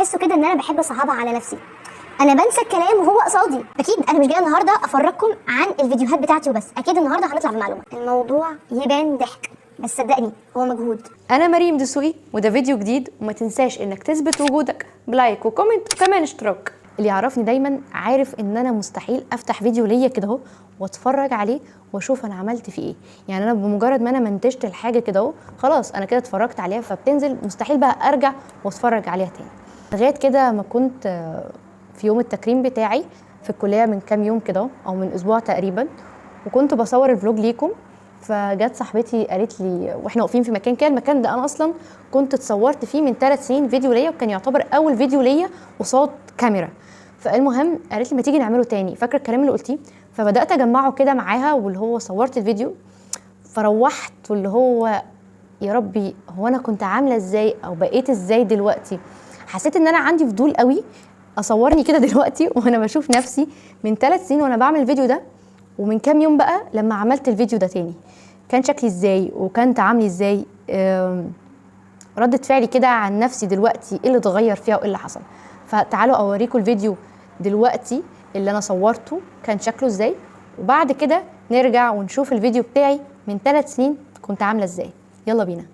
تحسوا كده ان انا بحب اصعبها على نفسي، انا بنسى الكلام وهو قصادي. اكيد انا مش جايه النهارده افرجكم عن الفيديوهات بتاعتي وبس، اكيد النهارده هنطلع بمعلومه. الموضوع يبان ضحك بس صدقني هو مجهود. انا مريم دسوقي وده فيديو جديد، وما تنساش انك تثبت وجودك بلايك وكومنت وكمان اشتراك. اللي يعرفني دايما عارف ان انا مستحيل افتح فيديو ليا كده اهو واتفرج عليه واشوف انا عملت فيه ايه. يعني انا بمجرد ما انا منتجت الحاجه كده اهو خلاص انا كده اتفرجت عليها فبتنزل، مستحيل بقى ارجع واتفرج عليها تاني. لغايه كده ما كنت في يوم التكريم بتاعي في الكليه من كام يوم كده او من اسبوع تقريبا، وكنت بصور الفلوج ليكم، فجت صاحبتي قالت لي واحنا واقفين في مكان كده، المكان ده انا اصلا كنت اتصورت فيه من 3 سنين فيديو ليا، وكان يعتبر اول فيديو ليا قصاد كاميرا. فالمهم قالت لي ما تيجي نعمله تاني، فاكره الكلام اللي قلتيه؟ فبدات اجمعه كده معاها، واللي هو صورت الفيديو فروحت واللي هو يا ربي هو انا كنت عامله ازاي او بقيت ازاي دلوقتي. حسيت ان انا عندي فضول قوي اصورني كده دلوقتي وانا بشوف نفسي من 3 سنين وانا بعمل الفيديو ده، ومن كام يوم بقى لما عملت الفيديو ده تاني كان شكلي ازاي وكان تعاملي ازاي، ردة فعلي كده عن نفسي دلوقتي ايه اللي اتغير فيها وايه اللي حصل. فتعالوا اوريكم الفيديو دلوقتي اللي انا صورته كان شكله ازاي، وبعد كده نرجع ونشوف الفيديو بتاعي من 3 سنين كنت عامله ازاي. يلا بينا.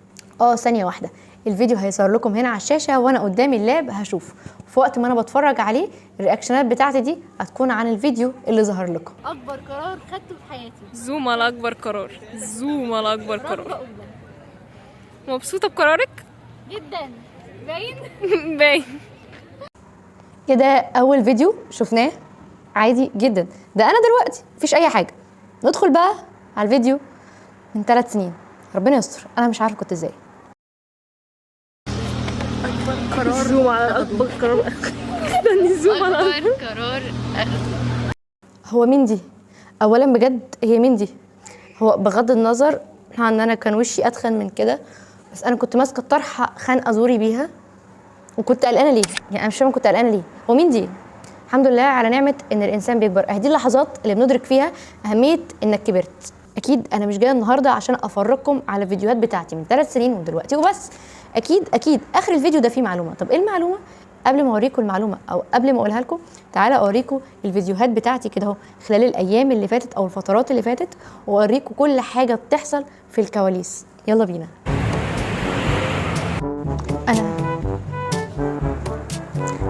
ثانيه واحده، الفيديو هيظهر لكم هنا على الشاشه وانا قدامي اللاب هشوف، في وقت ما انا بتفرج عليه الرياكشنات بتاعتي دي هتكون عن الفيديو اللي ظهر لكم. اكبر قرار خدته في حياتي. زوم على اكبر قرار، زوم على اكبر قرار. مبسوطه بقرارك جدا. باين. باين. كده اول فيديو شفناه عادي جدا، ده انا دلوقتي مفيش اي حاجه. ندخل بقى على الفيديو من 3 سنين، ربنا يستر انا مش عارفه كنت ازاي. اكبر قرار، زوم على اكبر قرار. استني، زوم على اكبر قرار هو مين دي؟ اولا بجد هي مين دي؟ هو بغض النظر عن ان انا كان وشي اتخن من كده، بس انا كنت ماسكه طرحه خانقه زوري بيها وكنت قلقانه ليه؟ يعني انا مش فاهمه كنت قلقانه ليه. هو مين دي؟ الحمد لله على نعمه ان الانسان بيكبر، دي اللحظات اللي بندرك فيها اهميه انك كبرت. اكيد انا مش جايه النهارده عشان افرجكم على الفيديوهات بتاعتي من 3 سنين ودلوقتي وبس، اكيد اخر الفيديو ده فيه معلومه. طب ايه المعلومه؟ قبل ما اوريكم المعلومه او قبل ما اقولها لكم، تعالى اوريكم الفيديوهات بتاعتي كده اهو خلال الايام اللي فاتت او الفترات اللي فاتت، واوريكم كل حاجه بتحصل في الكواليس. يلا بينا.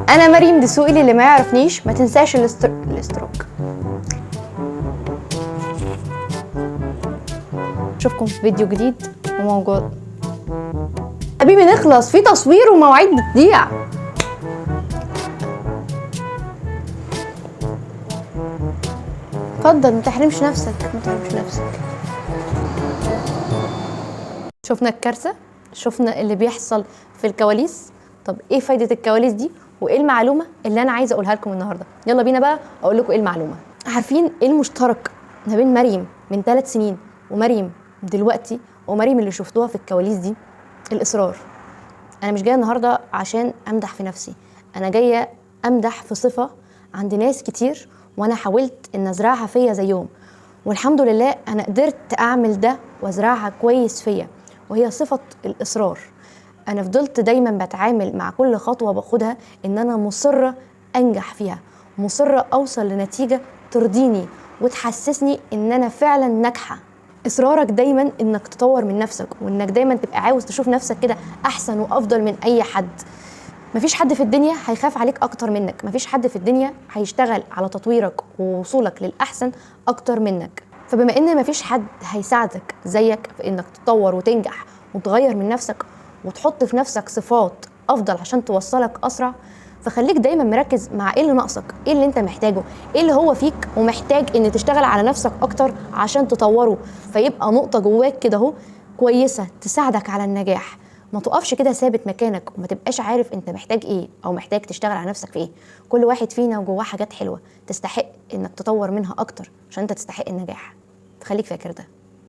انا مريم دسوقي، اللي ما يعرفنيش ما تنساش الاشتراك. اشوفكم في فيديو جديد وموجود. حبيبي نخلص في تصوير ومواعيد بتضيع. اتفضل، ما تحرمش نفسك ما تحرمش نفسك. شفنا الكارثه، شفنا اللي بيحصل في الكواليس. طب ايه فايده الكواليس دي وايه المعلومه اللي انا عايزه اقولها لكم النهارده؟ يلا بينا بقى اقول لكم ايه المعلومه. عارفين ايه المشترك ما بين مريم من 3 سنين ومريم دلوقتي ومريم اللي شفتوها في الكواليس دي؟ الاصرار. انا مش جايه النهارده عشان امدح في نفسي، انا جايه امدح في صفه عند ناس كتير وانا حاولت ان ازرعها فيا زيهم، والحمد لله انا قدرت اعمل ده وازرعها كويس فيا، وهي صفه الاصرار. انا فضلت دايما بتعامل مع كل خطوه باخدها ان انا مصره انجح فيها، مصره اوصل لنتيجه ترضيني وتحسسني ان انا فعلا ناجحه. اصرارك دايما انك تطور من نفسك، وانك دايما تبقى عاوز تشوف نفسك كده احسن وافضل من اي حد. مفيش حد في الدنيا هيخاف عليك اكتر منك، مفيش حد في الدنيا هيشتغل على تطويرك ووصولك للاحسن اكتر منك. فبما ان مفيش حد هيساعدك زيك في انك تتطور وتنجح وتغير من نفسك وتحط في نفسك صفات افضل عشان توصلك اسرع، فخليك دايما مركز مع ايه اللي ناقصك، ايه اللي انت محتاجه، ايه اللي هو فيك ومحتاج ان تشتغل على نفسك اكتر عشان تطوره، فيبقى نقطة جواك كده اهو كويسة تساعدك على النجاح. ما تقفش كده ثابت مكانك وما تبقاش عارف انت محتاج ايه او محتاج تشتغل على نفسك في ايه. كل واحد فينا جواه حاجات حلوة تستحق انك تطور منها اكتر عشان انت تستحق النجاح، فخليك فاكر ده.